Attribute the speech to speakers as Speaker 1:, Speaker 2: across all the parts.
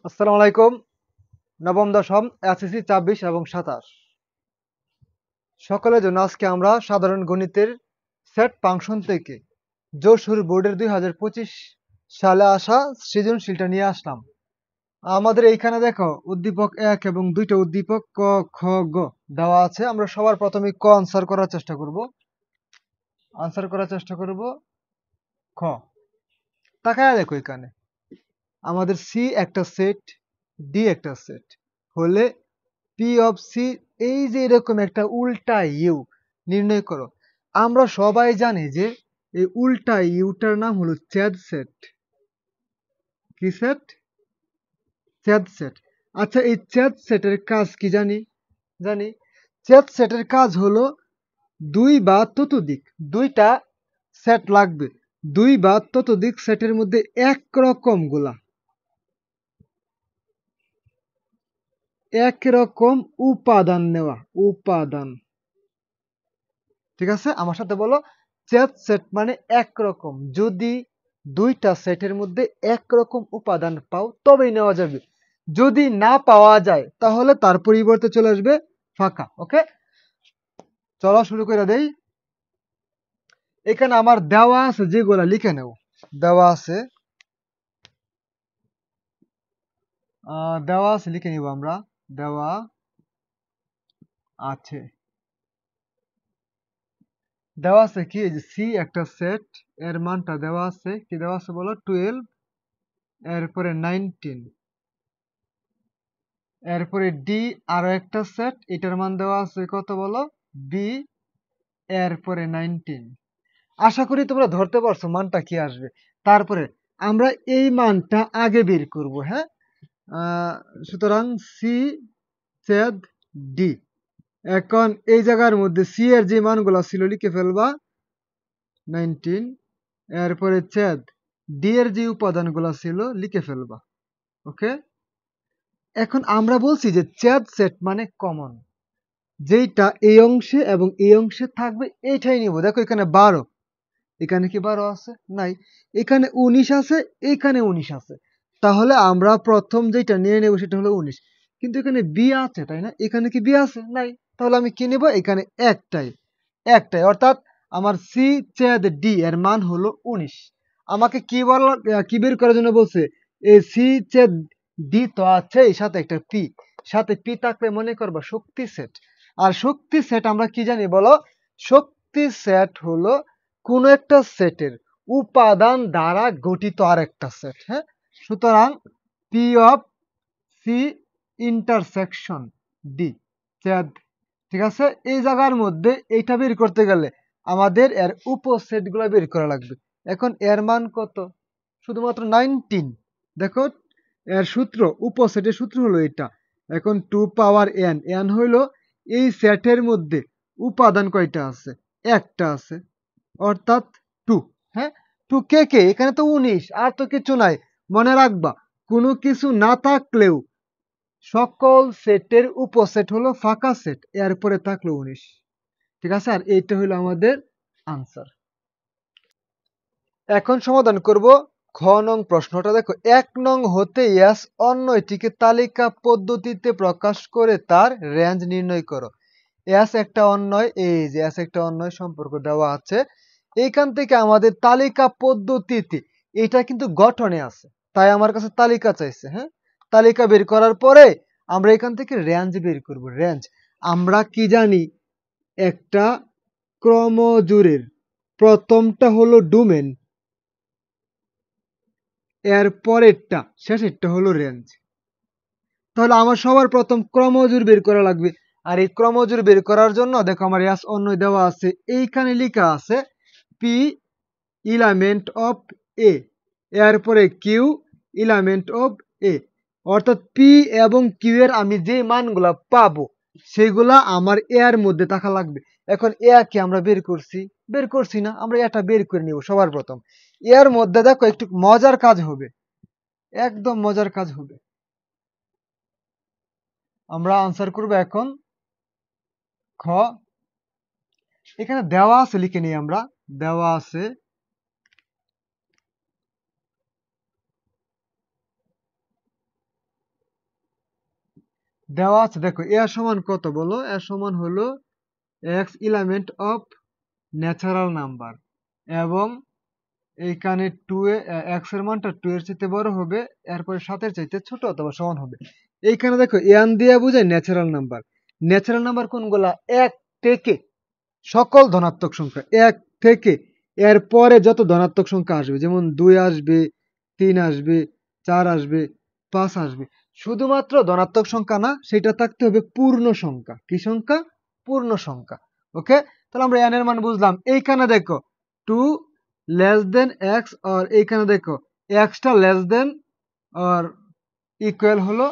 Speaker 1: আসসালামু আলাইকুম। নবম দশম এসএসসি ২৪ এবং ২৭ সকলের জন্য আজকে আমরা সাধারণ গণিতের সেট ফাংশন থেকে যশোর বোর্ডের ২০২৫ সালে আসা সৃজনশীলটা নিয়ে আসলাম। আমাদের এইখানে দেখো উদ্দীপক ১ এবং ২টা উদ্দীপক ক, খ, গ দেওয়া আছে। আমরা সবার প্রথমে ক আনসার করার চেষ্টা করব। খ। তাকায় দেখো এখানে আমাদের সি একটা সেট, ডি একটা সেট হলে পি অফ সি এই যে এরকম একটা উল্টা ইউ নির্ণয় করো। আমরা সবাই জানি যে এই উল্টা ইউটার নাম হলো চ্যাদ সেট। কি সেট? চ্যাদ সেট। আচ্ছা, এই চ্যাদ সেটের কাজ কি জানি চ্যাদ সেটের কাজ হলো দুই বা ততোধিক দুইটা সেট লাগবে, দুই বা ততোধিক সেটের মধ্যে একরকম উপাদান নেওয়া। উপাদান, ঠিক আছে? আমার সাথে বলো, চ্যাদ সেট মানে একরকম। যদি দুইটা সেটের মধ্যে একরকম উপাদান পাও তবেই নেওয়া যাবে। যদি না পাওয়া যায় তাহলে তার পরিবর্তে চলে আসবে ফাঁকা। ওকে, চলো শুরু করে দেই। এখানে আমার দেওয়া আছে যেগুলা লিখে নেব। দেওয়া আছে লিখে নিব আমরা। দেওয়া আছে কি, এই যে সি একটা সেট, এর মানটা দেওয়া আছে। কি দেওয়া আছে বলো? 12, এরপরে 19, এরপরে ডি আরো একটা সেট, এটার মান দেওয়া আছে কত বলো? বি, এরপরে 19। আশা করি তোমরা ধরতে পারছো মানটা কি আসবে। তারপরে আমরা এই মানটা আগে বের করব। হ্যাঁ, আহ, সুতরাং সি ছেদ ডি। এখন এই জায়গার মধ্যে সি এর যে মানগুলো ছিল লিখে ফেলবা 19, এরপরে ছেদ ডি এর যে উপাদানগুলো ছিল লিখে ফেলবা। ওকে, এখন আমরা বলছি যে চ্যাদ সেট মানে কমন, যেইটা এই অংশে এবং এই অংশে থাকবে এইটাই নিব। দেখো এখানে 12, এখানে কি 12 আছে? নাই। এখানে 19 আছে, এখানে 19 আছে। তাহলে আমরা প্রথম যেটা নিয়ে নেব সেটা হলো 19। কিন্তু এখানে বি আছে, তাই না? এখানে কি বি আছে? নাই। তাহলে আমি কি নেব? এখানে একটাই অর্থাৎ আমার সি ছেদ ডি এর মান হলো 19। আমাকে কি বের করার জন্য বলছে? এই সি ছেদ ডি তো আছে, সাথে একটা পি, সাথে পি থাকলে মনে করবা শক্তি সেট। আর শক্তি সেট আমরা কি জানি বলো? শক্তি সেট হলো কোন একটা সেটের উপাদান দ্বারা গঠিত আরেকটা সেট। হ্যাঁ, সুতরাং P of C intersection D ছেদ। ঠিক আছে, এই জায়গার মধ্যে এইটা বের করতে গেলে আমাদের এর উপসেট গুলা বের করা লাগবে। এখন এর মান কত? শুধুমাত্র 19। দেখো এর সূত্র, উপসেটের সূত্র হলো এটা। এখন 2 পাওয়ার এন, এন হইলো এই সেটের মধ্যে উপাদান কয়টা আছে? একটা আছে, অর্থাৎ 2। হ্যাঁ, 2 কে এখানে তো 19, আর তো কিছু নাই। মনে রাখবা, কোনো কিছু না থাকলেও সকল সেটের উপসেট হলো ফাঁকা সেট, এরপরে থাকলো 19। ঠিক আছে, আর এইটা হলো আমাদের আনসার। এখন সমাধান করব খ নং প্রশ্নটা। দেখো, 1 নং হতে এস অন্যটিকে তালিকা পদ্ধতিতে প্রকাশ করে তার রেঞ্জ নির্ণয় করো। এস একটা অন্যয়, এই যে এস একটা অন্যয় সম্পর্ক দেওয়া আছে। এইখান থেকে আমাদের তালিকা পদ্ধতিতে, এটা কিন্তু গঠনে আছে, তাই আমার কাছে তালিকা চাইছে। হ্যাঁ, তালিকা বের করার পরে আমরা এখান থেকে রেঞ্জ বের করব। রেঞ্জ আমরা কি জানি? একটা ক্রমজোরের প্রথমটা হলো ডোমেন, এর পরেরটা শেষেরটা হলো রেঞ্জ। তাহলে আমার সবার প্রথম ক্রমজোর বের করা লাগবে। আর এই ক্রমজোর বের করার জন্য দেখো আমার এস অন্য দেওয়া আছে, এইখানে লেখা আছে পি ইলামেন্ট অফ এ, এরপরে কিউ ইলামেন্ট অফ এ। অর্থাৎ পি এবং কিউ এর আমি যে মানগুলা পাবো সেগুলা আমার এ এর মধ্যে থাকা লাগবে। এখন এ কে আমরা বের করছি না, আমরা এটা বের করে নিব সবার প্রথম। এর মধ্যে দেখো একটু মজার কাজ হবে, একদম মজার কাজ হবে। আমরা আনসার করব এখন খ। এখানে দেওয়া আছে, লিখে নিই আমরা। দেওয়া আছে দেওয়া আছে, দেখো এ সমান কত বলো, এ সমান হলো x element of natural number, এবং এইখানে এক্স এর মানটা 2 এর চাইতে বড় হবে, এরপরে 7 এর চাইতে ছোট অথবা সমান হবে। এইখানে দেখো এন দিয়ে বোঝায় ন্যাচারাল নাম্বার। ন্যাচারাল নাম্বার কোনগুলা? 1 থেকে সকল ধনাত্মক সংখ্যা, 1 থেকে এর পরে যত ধনাত্মক সংখ্যা আসবে, যেমন 2 আসবে, 3 আসবে, 4 আসবে, 5 আসবে, শুধুমাত্র ধনাত্মক সংখ্যা না, সেটা থাকতে হবে পূর্ণ সংখ্যা। কি সংখ্যা? পূর্ণ সংখ্যা। ওকে, তাহলে আমরা n এর মান বুঝলাম। এইখানে দেখো 2 লেস দেন x, আর এইখানে দেখো x টা লেস দেন আর ইকুয়াল হলো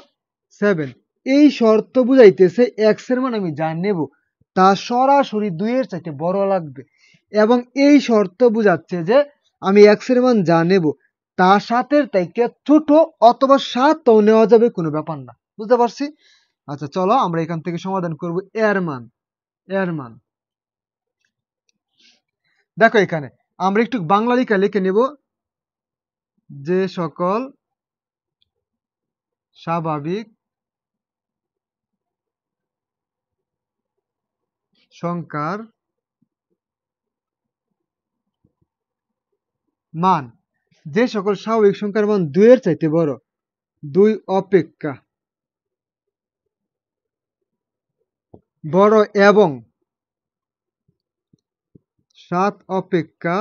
Speaker 1: 7। এই শর্ত বুঝাইতেছে x এর মান আমি যা নেব তা সরাসরি 2 এর চাইতে বড় লাগবে, এবং এই শর্ত বুঝাচ্ছে যে আমি x এর মান যা নেব তা 7 এর থেকে ছোট অথবা 7 ও নেওয়া যাবে, কোনো ব্যাপার না। বুঝতে পারছি? আচ্ছা চলো আমরা এখান থেকে সমাধান করব। এর মান, এর মান দেখো এখানে আমরা একটু বাংলা লেখা লিখে নেব, যে সকল স্বাভাবিক সংখ্যার মান, যে সকল স্বাভাবিক সংখ্যার মান 2 এর চাইতে বড়, 2 অপেক্ষা বড় এবং 7 অপেক্ষা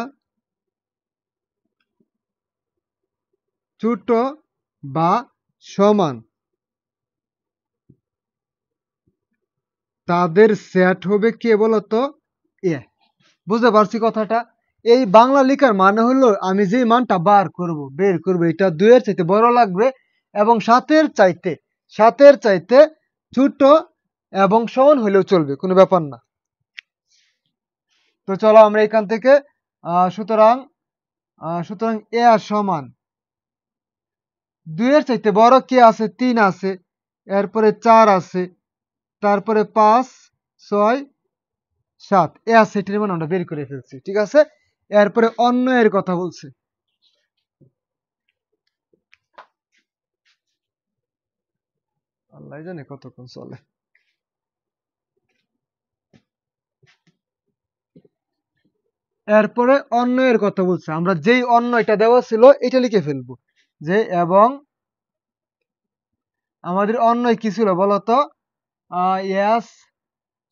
Speaker 1: ছোট বা সমান, তাদের সেট হবে কে বলতো? এ। বুঝতে পারছি কথাটা? এই বাংলা লেখার মানে হলো আমি যে মানটা বের করব এটা 2 এর চাইতে বড় লাগবে এবং 7 এর চাইতে ছোট এবং সমান হলেও চলবে, কোনো ব্যাপার না। তো চলো আমরা এখান থেকে সুতরাং এ আর সমান 2 এর চাইতে বড় কে আছে? 3 আছে, এরপরে 4 আছে, তারপরে 5, 6, 7 এ আছে, এটির মান আমরা বের করে ফেলছি। ঠিক আছে, এরপরে অন্য এর কথা বলছে। আল্লাহ জানে কতক্ষণ চলে। এরপরে অন্য এর কথা বলছে, আমরা যেই অন্য এটা দেওয়া ছিল এটা লিখে ফেলবো, যে এবং আমাদের অন্য কি ছিল বলতো? এস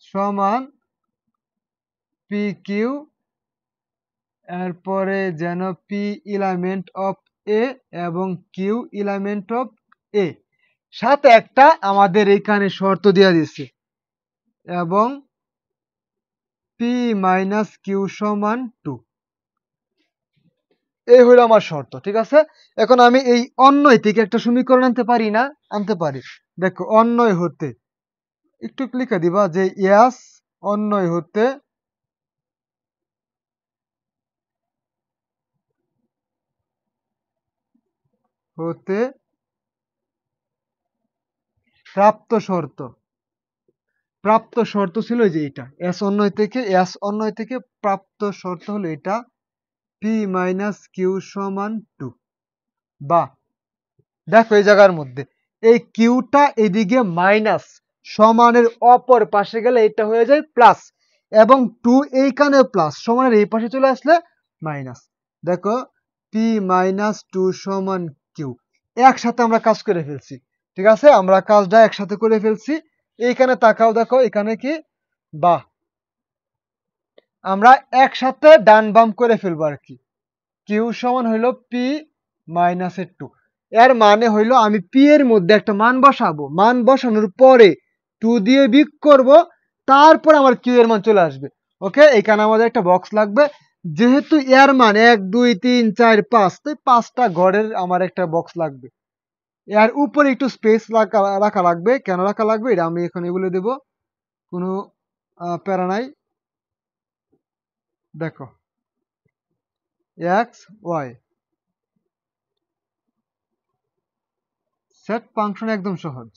Speaker 1: সমান পি কিউ, এরপরে যেন পি এলিমেন্ট অফ এ এবং কিউ এলিমেন্ট অফ এ, সাথে একটা আমাদের এখানে শর্ত দেওয়া দিচ্ছে, এবং পি মাইনাস কিউ সমান 2। এই হলো আমার শর্ত। ঠিক আছে, এখন আমি এই অন্যয় থেকে একটা সমীকরণ আনতে পারি না? আনতে পারি। দেখো অন্যয় হতে একটু লিখে দিবা যে ইয়াস অন্যয় হতে হতে প্রাপ্ত শর্ত, প্রাপ্ত শর্ত ছিল যে এটা এস অন্যয় থেকে প্রাপ্ত শর্ত হলো এটা, পি মাইনাস কিউ সমান 2। বা দেখো এই জায়গার মধ্যে এই কিউটা এদিকে মাইনাস, সমানের অপর পাশে গেলে এটা হয়ে যায় প্লাস, এবং 2 এইখানে প্লাস, সমানের এই পাশে চলে আসলে মাইনাস। দেখো পি মাইনাস 2 সমান কিউ, একসাথে আমরা কাজ করে ফেলছি। ঠিক আছে, আমরা কাজটা একসাথে করে ফেলছি। এইখানে তাকাও, দেখো এখানে কি বা আমরা একসাথে ডান বাম করে ফেলবো আর কি। কিউ সমান হইলো পি মাইনাস 2, এর মানে হইলো আমি পি এর মধ্যে একটা মান বসাবো, মান বসানোর পরে 2 দিয়ে বিয়োগ করব, তারপর আমার কিউ এর মান চলে আসবে। ওকে, এখানে আমাদের একটা বক্স লাগবে, যেহেতু এর মান 1 2 3 4 5, তাই 5টা ঘরের আমার একটা বক্স লাগবে। এর উপরে একটু স্পেস রাখা লাগবে। কেন রাখা লাগবে এটা আমি এখন এগুলো দেব, কোনো প্যারা নাই। দেখো এক্স ওয়াই সেট ফাংশন একদম সহজ।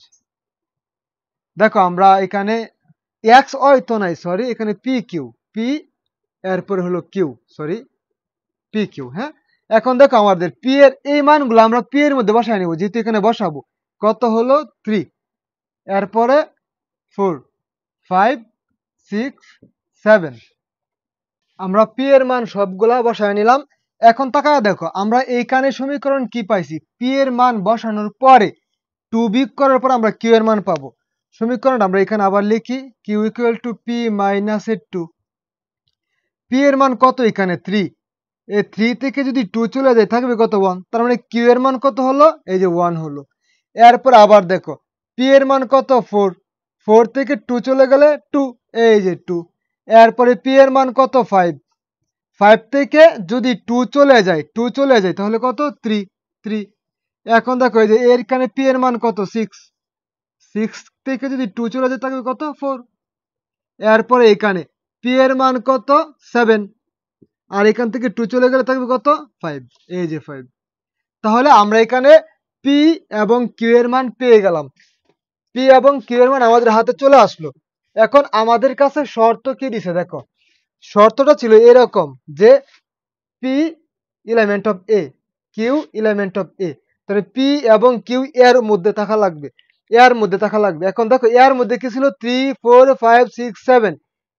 Speaker 1: দেখো আমরা এখানে এক্স ওয়াই তো নাই, সরি, এখানে পি কিউ, পি এরপরে হলো কিউ, সরি, পি কিউ। হ্যাঁ, এখন দেখো আমাদের পি এর এই মানগুলো আমরা পি এর মধ্যে বসাই নেব, যেহেতু এখানে বসাবো। কত হলো 3, এরপরে 4 5 6 7 আমরা পি এর মান সবগুলা বসায় নিলাম। এখন তাকায় দেখো আমরা এইখানে সমীকরণ কি পাইছি, পি এর মান বসানোর পরে 2 বিয়োগ করার পর আমরা কিউ এর মান পাবো। সমীকরণ আমরা এখানে আবার লিখি Q equal to P minus এর 2। পি এর মান কত এখানে 3, এই 3 থেকে যদি 2 চলে যায় থাকবে কত 1, তার মানে কিউ এর মান কত হলো, এই যে 1 হলো। এরপর আবার দেখো পি এর মান কত 4, 4 থেকে 2 চলে গেলে 2, এই যে 2। এরপরে পি এর মান কত 5, 5 থেকে যদি 2 চলে যায়, 2 চলে যায় তাহলে কত 3, 3। এখন দেখো এই যে এখানে পি এর মান কত 6, 6 থেকে যদি 2 চলে যায় থাকবে কত 4। এরপরে এখানে পি এর মান কত 7, আর এখান থেকে 2 চলে গেলে থাকবে কত 5, এই যে 5। তাহলে আমরা এখানে পি এবং কিউ এর মান পেয়ে গেলাম। পি এবং কিউ এর মান আমাদের হাতে চলে আসলো। এখন আমাদের কাছে শর্ত কি দিছে দেখো, শর্তটা ছিল এরকম যে P element of A, Q element of A, তাহলে পি এবং কিউ এর মধ্যে থাকা লাগবে, এর মধ্যে থাকা লাগবে। এখন দেখো এর মধ্যে কি ছিল 3 4 5 6 7,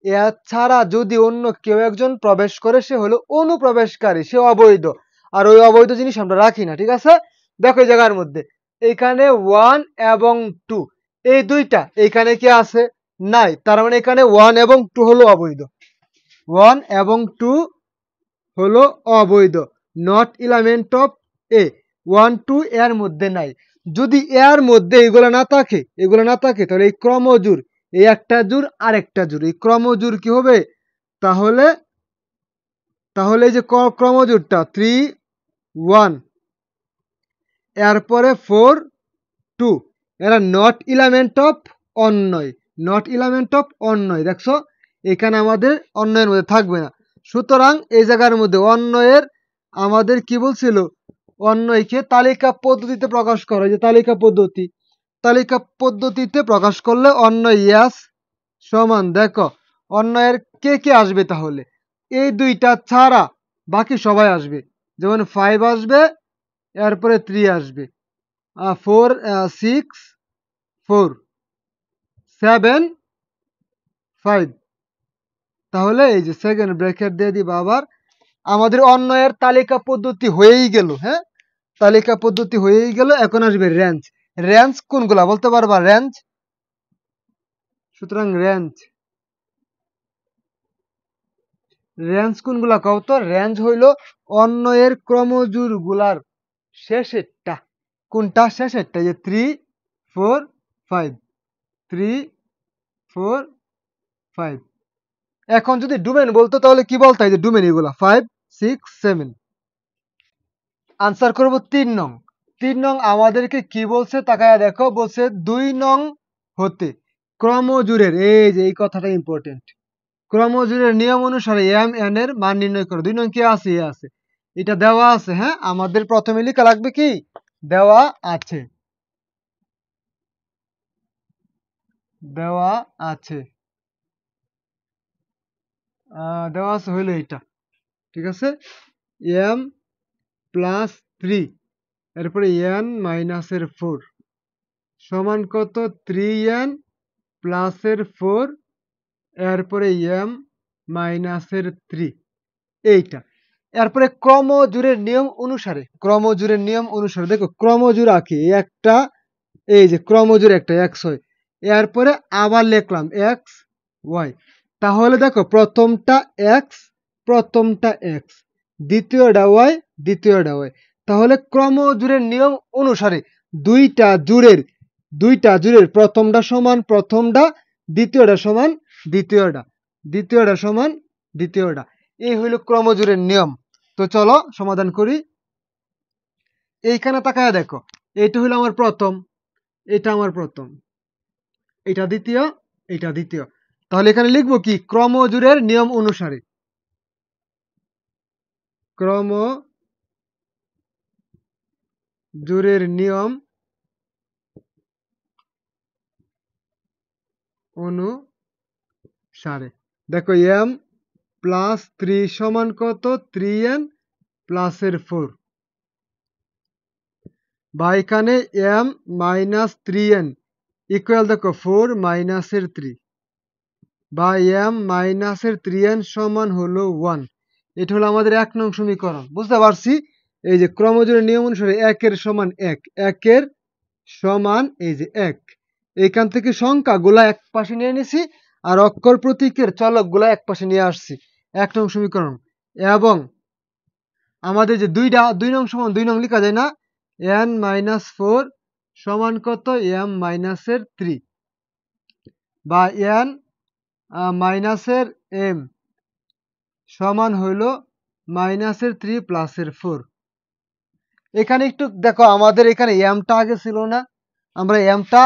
Speaker 1: এর ছাড়া যদি অন্য কেউ একজন প্রবেশ করে সে হলো অনুপ্রবেশকারী, সে অবৈধ। আর ওই অবৈধ জিনিস আমরা রাখি না, ঠিক আছে। দেখো এই জায়গার মধ্যে এখানে 1 এবং 2 এই দুইটা এখানে কি আছে, নাই, তার মানে এখানে 1 এবং 2 হলো অবৈধ, 1 এবং 2 হলো অবৈধ, নট এলিমেন্ট অফ এ। 1 2 এর মধ্যে নাই। যদি এর মধ্যে এগুলো না থাকে, এগুলো না থাকে তাহলে এই ক্রমজোড়, এই একটা জোড় আর একটা জোড়, এই ক্রমজোড় কি হবে, তাহলে তাহলে এই যে ক্রমজোড়টা 3 1 এরপরে 4 2 এরা নট এলিমেন্ট অফ অন্যয়, নট এলিমেন্ট অফ অন্যয়। দেখছো এখানে আমাদের অন্যয়ের মধ্যে থাকবে না। সুতরাং এই জায়গার মধ্যে অন্যয়ের আমাদের কি বলছিল, অন্যয়কে তালিকা পদ্ধতিতে প্রকাশ করা, যে তালিকা পদ্ধতি, তালিকা পদ্ধতিতে প্রকাশ করলে অন্যয় ইয়াস সমান, দেখো অন্যয়ের কে কে আসবে, তাহলে এই দুইটা ছাড়া বাকি সবাই আসবে, যেমন 5 আসবে, এরপরে 3 আসবে, 4 6 4 7 5। তাহলে এই যে সেকেন্ড ব্র্যাকেট দিয়ে দিব আবার, আমাদের অন্যয়ের তালিকা পদ্ধতি হয়েই গেল। হ্যাঁ, তালিকা পদ্ধতি হয়েই গেল। এখন আসবে রেঞ্জ। রেঞ্জ কোনগুলা বলতে পারবা, রেঞ্জ, সুতরাং রেঞ্জ, রেঞ্জ কোনগুলা কও তো, রেঞ্জ হইল অন্যয়ের ক্রমজোড় গুলার শেষেরটা, কোনটা শেষেরটা, যে 3 4 5, 3 4 5। এখন যদি ডোমেন বলতো তাহলে কি বলতো, এই যে ডোমেন এগুলা 5 6 7। আনসার করব 3 নং। 3 নং আমাদেরকে কি বলছে তাকায়া দেখো, বলছে 2 নং হতে ক্রমজোড়ের, এই যে এই কথাটা ইম্পর্টেন্ট, ক্রমজোড়ের নিয়ম অনুসারে এম এন এর মান নির্ণয় করো। 2 নং কি আছে, এ আছে, এটা দেওয়া আছে। হ্যাঁ, আমাদের প্রথমে লেখা লাগবে কি, দেওয়া আছে, দেওয়া আছে, দেওয়া আছে হইলো এটা, ঠিক আছে। এম প্লাস 3 এরপরে এন মাইনাসের 4 সমান কত 3n প্লাসের 4 এরপরে এম মাইনাসের 3, এইটা। এরপরে ক্রমজোড়ের নিয়ম অনুসারে, ক্রমজোড়ের নিয়ম অনুসারে দেখো ক্রমজোড় আঁকি, একটা এই যে ক্রমজোড় একটা x হয়, এরপরে আবার লিখলাম x y। তাহলে দেখো প্রথমটা x, প্রথমটা x, দ্বিতীয়টা y, দ্বিতীয়টা y। তাহলে ক্রমজোড়ের নিয়ম অনুসারে দুইটা জোড়ের প্রথমটা সমান প্রথমটা, দ্বিতীয়টা সমান দ্বিতীয়টা, দ্বিতীয়টা সমান দ্বিতীয়টা। এই হইল ক্রমজোড়ের নিয়ম। তো চলো সমাধান করি। এইখানে তাকায় দেখো, এটা হইলো আমার প্রথম, এটা আমার প্রথম, এটা দ্বিতীয়, এটা দ্বিতীয়। তাহলে এখানে লিখবো কি, ক্রমজোড়ের নিয়ম অনুসারে, ক্রমজোড়ের নিয়ম অনুসারে। দেখো এম প্লাস 3 সমান কত 3n প্লাসের 4, বা এখানে এম মাইনাস 3n ইকুয়াল দেখো 4 মাইনাসের 3 বা m মাইনাসের 3n সমান হলো 1। এটা হলো আমাদের 1 নং সমীকরণ। বুঝতে পারছি? এই যে ক্রমজোড়ের নিয়ম অনুসারে 1 এর সমান 1, 1 এর সমান এই যে 1। এখান থেকে সংখ্যাগুলা এক পাশে নিয়ে নিছি আর অক্ষর প্রতীকের চলকগুলা এক পাশে নিয়ে আসছি। 1 নং সমীকরণ। এবং আমাদের যে 2 নং সমান 2 নং লেখা যায় না, n মাইনাস 4 সমান কত, m মাইনাসের 3 বা n মাইনাসের m সমান হইল মাইনাসের 3 প্লাসের 4। এখানে একটু দেখো, আমাদের এখানে এমটা আগে ছিল না, আমরা এমটা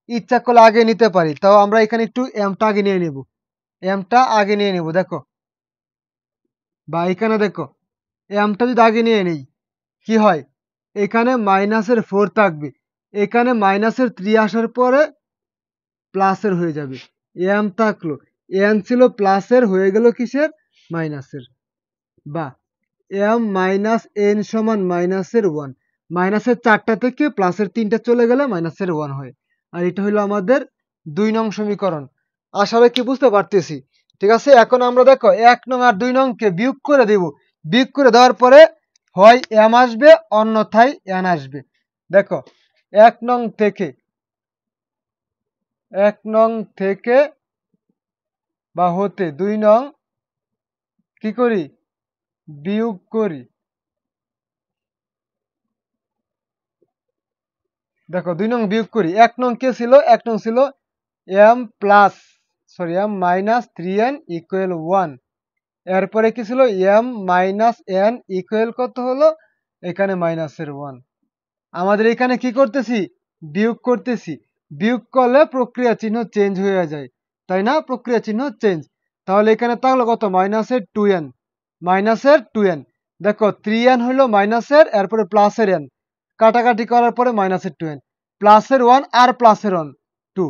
Speaker 1: ইচ্ছা করলে আগে নিতে পারি, তাও আমরা এখানে একটু এমটা আগে নিয়ে নিব, এমটা আগে নিয়ে নিব। দেখো বা এখানে দেখো, এমটা যদি আগে নিয়ে নিই কি হয়, এখানে মাইনাসের 4 থাকবে, এখানে মাইনাসের 3 আসার পরে প্লাসের হয়ে যাবে। এম থাকলো, এন ছিল প্লাসের, হয়ে গেল কিসের, মাইনাসের। বা এম মাইনাস এন সমান মাইনাসের 1, মাইনাসের 4টা থেকে প্লাসের 3টা চলে গেলে মাইনাসের 1 হয়। আর এটা হলো আমাদের 2 নং সমীকরণ। আশা করি কি বুঝতে পারতেছি। ঠিক আছে, এখন আমরা দেখো 1 নং আর 2 নংকে বিয়োগ করে দেব। বিয়োগ করে দেওয়ার পরে হয় এম আসবে, অন্যথায় এন আসবে। দেখো 1 নং থেকে বা হতে 2 নং কি করি, বিয়োগ করি। দেখো 2 নং বিয়োগ করি। 1 নং কে ছিল, 1 নং ছিল m মাইনাস 3n ইকুয়াল 1। এরপরে কি ছিল, m মাইনাস n ইকুয়াল কত হলো, এখানে মাইনাসের 1। আমাদের এখানে কি করতেছি, বিয়োগ করতেছি। বিয়োগ করলে প্রক্রিয়া চিহ্ন চেঞ্জ হয়ে যায়, তাই না, প্রক্রিয়া চিহ্ন চেঞ্জ। তাহলে এখানে থাকলো কত, মাইনাসের 2n, মাইনাসের 2n। দেখো 3n হলো মাইনাসের, এরপরে প্লাসের n, কাটাকাটি করার পরে মাইনাসের 2n, প্লাসের 1 আর প্লাসের 1 2,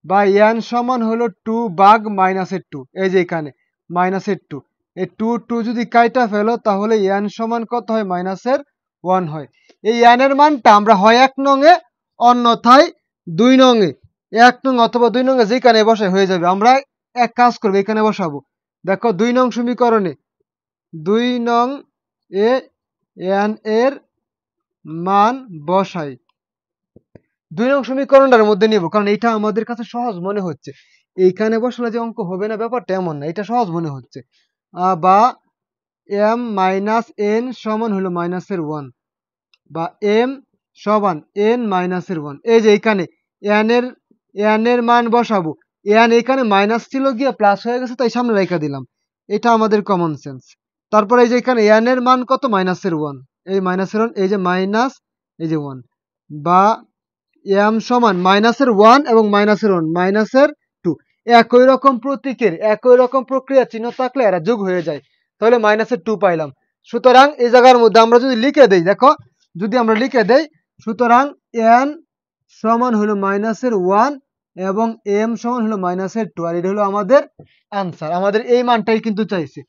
Speaker 1: বা n সমান হলো 2 ভাগ মাইনাসের 2। এই যে এখানে মাইনাসের 2, এই 2 যদি কাইটা ফেলো তাহলে n সমান কত হয়, মাইনাসের 1 হয়। এই n এর মানটা আমরা হয় 1 নং এ, অন্যথায় 2 নং এ, 1 নং অথবা 2 নং এ যেখানে বসায় হয়ে যাবে। আমরা এক কাজ করবো, এখানে বসাবো। দেখো 2 নং সমীকরণে 2 নং এ n এর মান বসাই, 2 নং সমীকরণটার মধ্যে নিব, কারণ এটা আমাদের কাছে সহজ মনে হচ্ছে। এইখানে বসলে যে অঙ্ক হবে না ব্যাপারটা এমন না, এটা সহজ মনে হচ্ছে। বা m মাইনাস n সমান হলো মাইনাসের 1, বা m সমান n মাইনাসের 1। এই যে এখানে n এর মান বসাবো, n এখানে মাইনাস ছিল গিয়ে প্লাস হয়ে গেছে, তাই সামনে রেখে দিলাম, এটা আমাদের কমন সেন্স। তারপরে এই যে এখানে n এর মান কত, মাইনাসের 1, এই মাইনাসের 1, এই যে মাইনাস, এই যে 1, বা m সমান মাইনাসের 1 এবং মাইনাসের 1 মাইনাসের 2। একই রকম প্রতীকের একই রকম প্রক্রিয়া চিহ্ন থাকলে এরা যোগ হয়ে যায়, তাহলে মাইনাসের 2 পাইলাম। সুতরাং এই জায়গার মধ্যে আমরা যদি লিখে দেই, দেখো যদি আমরা লিখে দেই, সুতরাং n সমান হলো মাইনাসের 1 এবং m সমান হলো মাইনাসের 2, আর এটা হলো আমাদের আনসার। আমাদের এই মানটাই কিন্তু চাইছে।